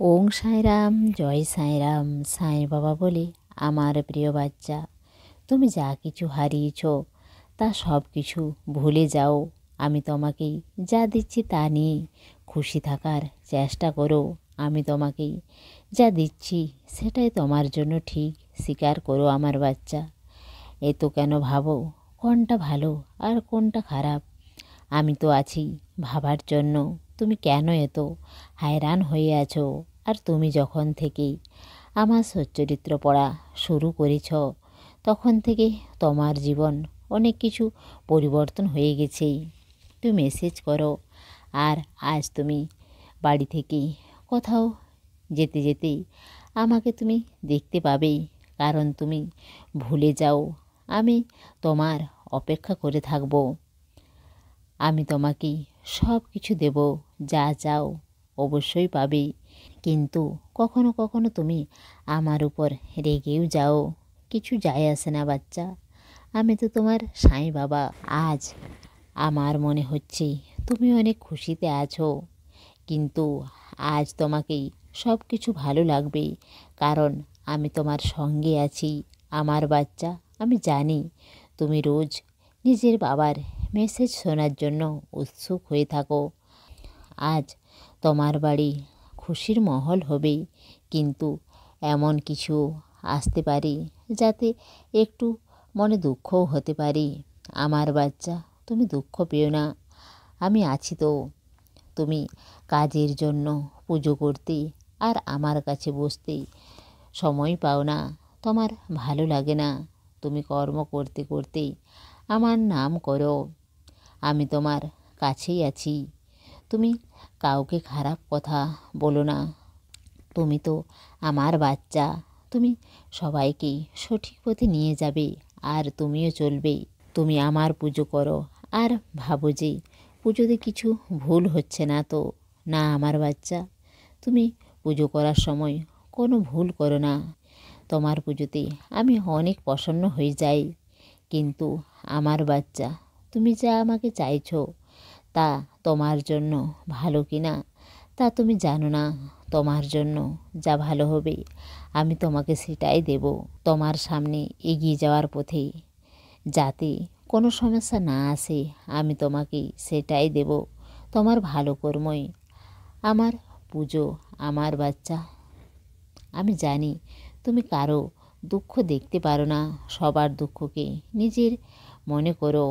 ওং সাঁইরাম, জয় সাঁইরাম। সাঁই বাবা বলে, আমার প্রিয় বাচ্চা, তুমি যা কিছু হারিয়েছ তা সব কিছু ভুলে যাও। আমি তোমাকে যা দিচ্ছি তা নিয়ে খুশি থাকার চেষ্টা করো। আমি তোমাকে যা দিচ্ছি সেটাই তোমার জন্য ঠিক। স্বীকার করো আমার বাচ্চা। এত কেন ভাবো কোনটা ভালো আর কোনটা খারাপ? আমি তো আছি ভাবার জন্য। তুমি কেন এত হায়রান হয়ে আছো? আর তুমি যখন থেকে আমার সচ্চরিত্র পড়া শুরু করেছ তখন থেকে তোমার জীবন অনেক কিছু পরিবর্তন হয়ে গেছে। তুমি মেসেজ করো, আর আজ তুমি বাড়ি থেকে কোথাও যেতে যেতে আমাকে তুমি দেখতে পাবে। কারণ তুমি ভুলে যাও আমি তোমার অপেক্ষা করে থাকবো। আমি তোমাকে সব কিছু দেব, যা চাও অবশ্যই পাবে। কিন্তু কখনো কখনো তুমি আমার উপর রেগেও যাও। কিছু যায় আসে না বাচ্চা, আমি তো তোমার সাঁই বাবা। আজ আমার মনে হচ্ছে তুমি অনেক খুশিতে আছো, কিন্তু আজ তোমাকেই সব কিছু ভালো লাগবে, কারণ আমি তোমার সঙ্গে আছি আমার বাচ্চা। আমি জানি তুমি রোজ নিজের বাবার মেসেজ শোনার জন্য উৎসুক হয়ে থাকো। আজ তোমার বাড়ি খুশির মহল হবে, কিন্তু এমন কিছু আসতে পারে যাতে একটু মনে দুঃখও হতে পারে। আমার বাচ্চা, তুমি দুঃখ পেও না, আমি আছি তো। তুমি কাজের জন্য পুজো করতে আর আমার কাছে বসতে সময় পাও না, তোমার ভালো লাগে না। তুমি কর্ম করতে করতে আমার নাম করো। আমি তোমার কাছেই আছি। তুমি কাউকে খারাপ কথা বলো না। তুমি তো আমার বাচ্চা। তুমি সবাইকে সঠিক পথে নিয়ে যাবে, আর তুমিও চলবে। তুমি আমার পুজো করো আর ভাবো যে পুজোতে কিছু ভুল হচ্ছে না তো। না আমার বাচ্চা, তুমি পুজো করার সময় কোনো ভুল করো না। তোমার পুজোতে আমি অনেক প্রসন্ন হয়ে যাই। কিন্তু আমার বাচ্চা, তুমি যা আমাকে চাইছো তা তোমার জন্য ভালো কি না তা তুমি জানো না। তোমার জন্য যা ভালো হবে আমি তোমাকে সেটাই দেব। তোমার সামনে এগিয়ে যাওয়ার পথে যাতে কোনো সমস্যা না আসে আমি তোমাকে সেটাই দেব। তোমার ভালো কর্মই আমার পুজো আমার বাচ্চা। আমি জানি তুমি কারো দুঃখ দেখতে পারো না, সবার দুঃখকে নিজের মনে করো।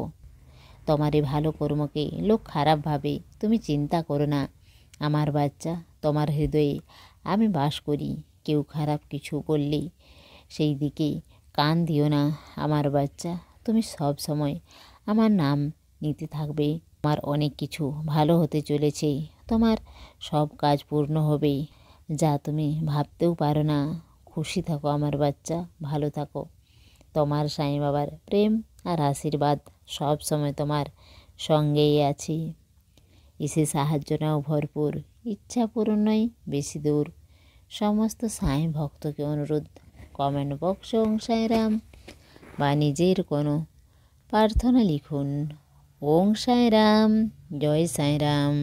তোমার এই ভালো কর্মকে লোক খারাপ ভাবে, তুমি চিন্তা করো না আমার বাচ্চা। তোমার হৃদয়ে আমি বাস করি। কেউ খারাপ কিছু বললে সেই দিকে কান দিও না আমার বাচ্চা। তুমি সব সময় আমার নাম নিতে থাকবে। আমার অনেক কিছু ভালো হতে চলেছে। তোমার সব কাজ পূর্ণ হবে, যা তুমি ভাবতেও পারো না। খুশি থাকো আমার বাচ্চা, ভালো থাকো। তোমার সাঁই বাবার প্রেম আর আশীর্বাদ সব সময় তোমার সঙ্গেই আছি। এসে সাহায্য নাও ভরপুর, ইচ্ছা পূরণ নয় বেশি দূর। সমস্ত সাঁই ভক্তকে অনুরোধ, কমেন্ট বক্সে ওং সাঁইরাম বা নিজের কোনো প্রার্থনা লিখুন। ওং সাঁইরাম, জয় সাঁইরাম।